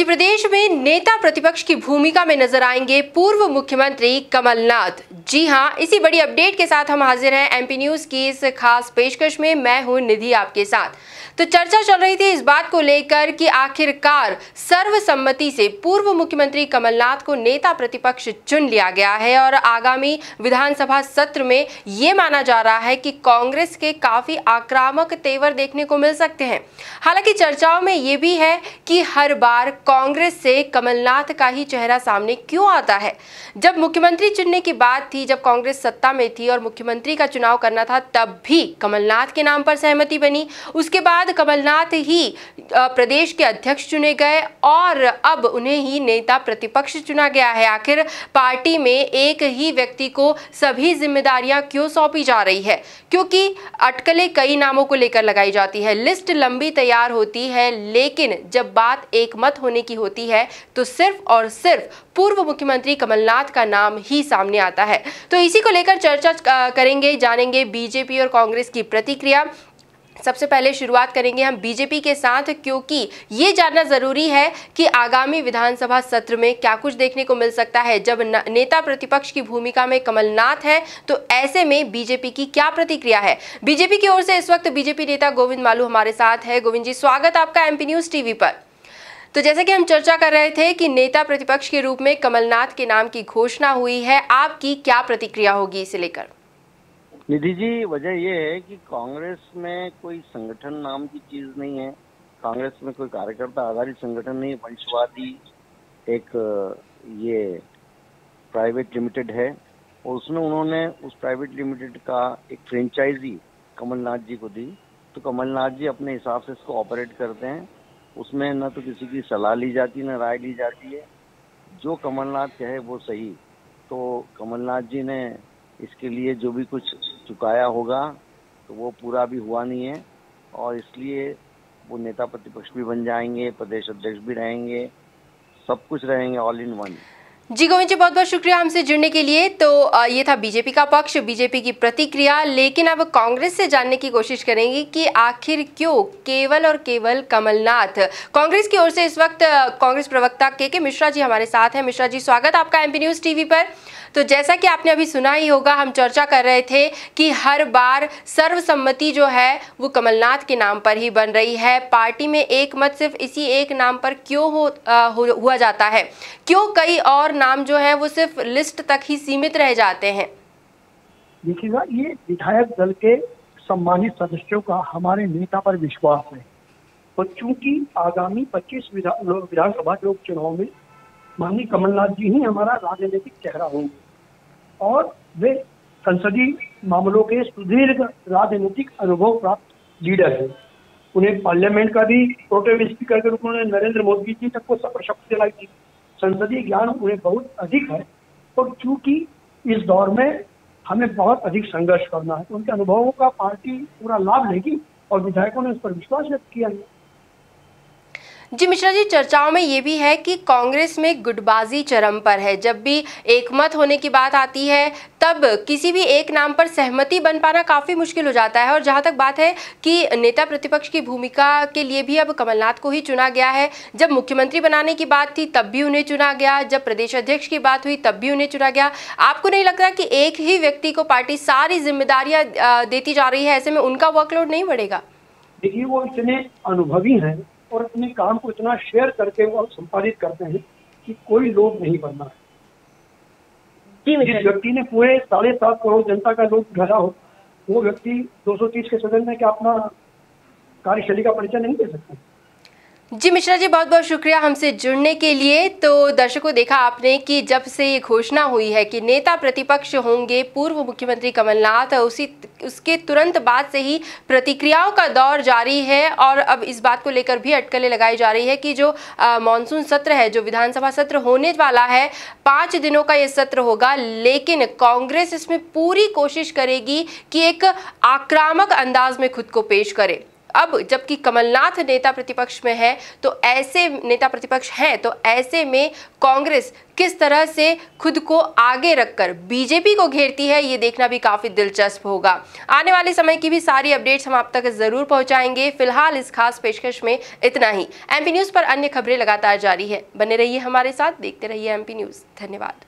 प्रदेश में नेता प्रतिपक्ष की भूमिका में नजर आएंगे पूर्व मुख्यमंत्री कमलनाथ। जी हां, इसी बड़ी अपडेट के साथ हम हाजिर हैं एमपी न्यूज की इस खास पेशकश में। मैं हूं निधि आपके साथ। तो चर्चा चल रही थी इस बात को लेकर कि आखिरकार सर्वसम्मति से पूर्व मुख्यमंत्री कमलनाथ को नेता प्रतिपक्ष चुन लिया गया है और आगामी विधानसभा सत्र में ये माना जा रहा है कि कांग्रेस के काफी आक्रामक तेवर देखने को मिल सकते हैं। हालांकि चर्चाओं में ये भी है कि हर बार कांग्रेस से कमलनाथ का ही चेहरा सामने क्यों आता है। जब मुख्यमंत्री चुनने की बात थी, जब कांग्रेस सत्ता में थी और मुख्यमंत्री का चुनाव करना था, तब भी कमलनाथ के नाम पर सहमति बनी। उसके बाद कमलनाथ ही प्रदेश के अध्यक्ष चुने गए और अब उन्हें ही नेता प्रतिपक्ष चुना गया है। आखिर पार्टी में एक ही व्यक्ति को सभी जिम्मेदारियां क्यों सौंपी जा रही है? क्योंकि अटकलें कई नामों को लेकर लगाई जाती है, लिस्ट लंबी तैयार होती है, लेकिन जब बात एक मत होने की होती है तो सिर्फ और सिर्फ पूर्व मुख्यमंत्री कमलनाथ का नाम ही सामने आता है। तो इसी को लेकर चर्चा करेंगे, जानेंगे बीजेपी और कांग्रेस की प्रतिक्रिया। सबसे पहले शुरुआत करेंगे हम बीजेपी के साथ, क्योंकि ये जानना जरूरी है कि आगामी विधानसभा सत्र में क्या कुछ देखने को मिल सकता है। जब नेता प्रतिपक्ष की भूमिका में कमलनाथ है तो ऐसे में बीजेपी की क्या प्रतिक्रिया है। बीजेपी की ओर से इस वक्त बीजेपी नेता गोविंद मालू हमारे साथ है। गोविंद जी, स्वागत आपका एमपी न्यूज टीवी पर। तो जैसे कि हम चर्चा कर रहे थे कि नेता प्रतिपक्ष के रूप में कमलनाथ के नाम की घोषणा हुई है, आपकी क्या प्रतिक्रिया होगी इसे लेकर? निधि जी, वजह यह है कि कांग्रेस में कोई संगठन नाम की चीज नहीं है। कांग्रेस में कोई कार्यकर्ता आधारित संगठन नहीं, वंशवादी एक ये प्राइवेट लिमिटेड है और उसमें उन्होंने उस प्राइवेट लिमिटेड का एक फ्रेंचाइजी कमलनाथ जी को दी। तो कमलनाथ जी अपने हिसाब से इसको ऑपरेट करते हैं। उसमें न तो किसी की सलाह ली जाती न राय ली जाती है। जो कमलनाथ कहे वो सही। तो कमलनाथ जी ने इसके लिए जो भी कुछ चुकाया होगा तो वो पूरा भी हुआ नहीं है और इसलिए वो नेता प्रतिपक्ष भी बन जाएंगे, प्रदेश अध्यक्ष भी रहेंगे, सब कुछ रहेंगे, ऑल इन वन। जी गोविंद जी, बहुत बहुत शुक्रिया हमसे जुड़ने के लिए। तो ये था बीजेपी का पक्ष, बीजेपी की प्रतिक्रिया। लेकिन अब कांग्रेस से जानने की कोशिश करेंगे कि आखिर क्यों केवल और केवल कमलनाथ। कांग्रेस की ओर से इस वक्त कांग्रेस प्रवक्ता के मिश्रा जी हमारे साथ हैं। मिश्रा जी, स्वागत आपका एमपी न्यूज टीवी पर। तो जैसा कि आपने अभी सुना ही होगा, हम चर्चा कर रहे थे कि हर बार सर्वसम्मति जो है वो कमलनाथ के नाम पर ही बन रही है। पार्टी में एक मत सिर्फ इसी एक नाम पर क्यों हुआ जाता है? क्यों कई और नाम जो है वो सिर्फ लिस्ट तक ही सीमित रह जाते हैं? देखिएगा, ये विधायक दल के सम्मानित सदस्यों का हमारे नेता पर विश्वास है और चूंकि आगामी 25 विधानसभा लोक चुनाव में माननीय कमलनाथ जी ही हमारा राजनीतिक चेहरा होंगे और वे संसदीय मामलों के सुदीर्घ राजनीतिक अनुभव प्राप्त लीडर हैं। उन्हें पार्लियामेंट का भी प्रोटेम स्पीकर के रूप में नरेंद्र मोदी जी तक को शपथ दिलाई थी। संसदीय ज्ञान उन्हें बहुत अधिक है और चूंकि इस दौर में हमें बहुत अधिक संघर्ष करना है तो उनके अनुभवों का पार्टी पूरा लाभ लेगी और विधायकों ने उस पर विश्वास व्यक्त किया है। जी मिश्रा जी, चर्चाओं में ये भी है कि कांग्रेस में गुटबाजी चरम पर है। जब भी एक मत होने की बात आती है तब किसी भी एक नाम पर सहमति बन पाना काफी मुश्किल हो जाता है। और जहां तक बात है कि नेता प्रतिपक्ष की भूमिका के लिए भी अब कमलनाथ को ही चुना गया है। जब मुख्यमंत्री बनाने की बात थी तब भी उन्हें चुना गया, जब प्रदेश अध्यक्ष की बात हुई तब भी उन्हें चुना गया। आपको नहीं लगता कि एक ही व्यक्ति को पार्टी सारी जिम्मेदारियां देती जा रही है? ऐसे में उनका वर्कलोड नहीं बढ़ेगा? देखिए, वो इतने अनुभवी हैं और अपने काम को इतना शेयर करके वो संपादित करते हैं कि कोई लोग नहीं बनना है। जिस व्यक्ति ने पूरे 7.5 करोड़ जनता का लोग घरा हो, वो व्यक्ति 230 के सदन में क्या अपना कार्यशैली का परिचय नहीं दे सकता? जी मिश्रा जी, बहुत बहुत शुक्रिया हमसे जुड़ने के लिए। तो दर्शकों, देखा आपने कि जब से ये घोषणा हुई है कि नेता प्रतिपक्ष होंगे पूर्व मुख्यमंत्री कमलनाथ, उसके तुरंत बाद से ही प्रतिक्रियाओं का दौर जारी है और अब इस बात को लेकर भी अटकलें लगाई जा रही है कि जो मानसून सत्र है, जो विधानसभा सत्र होने वाला है, 5 दिनों का ये सत्र होगा, लेकिन कांग्रेस इसमें पूरी कोशिश करेगी कि एक आक्रामक अंदाज में खुद को पेश करे। अब जबकि कमलनाथ नेता प्रतिपक्ष में है, तो ऐसे नेता प्रतिपक्ष हैं, तो ऐसे में कांग्रेस किस तरह से खुद को आगे रखकर बीजेपी को घेरती है, ये देखना भी काफी दिलचस्प होगा। आने वाले समय की भी सारी अपडेट्स हम आप तक जरूर पहुंचाएंगे। फिलहाल इस खास पेशकश में इतना ही। एमपी न्यूज पर अन्य खबरें लगातार जारी है, बने रहिए हमारे साथ, देखते रहिए एमपी न्यूज। धन्यवाद।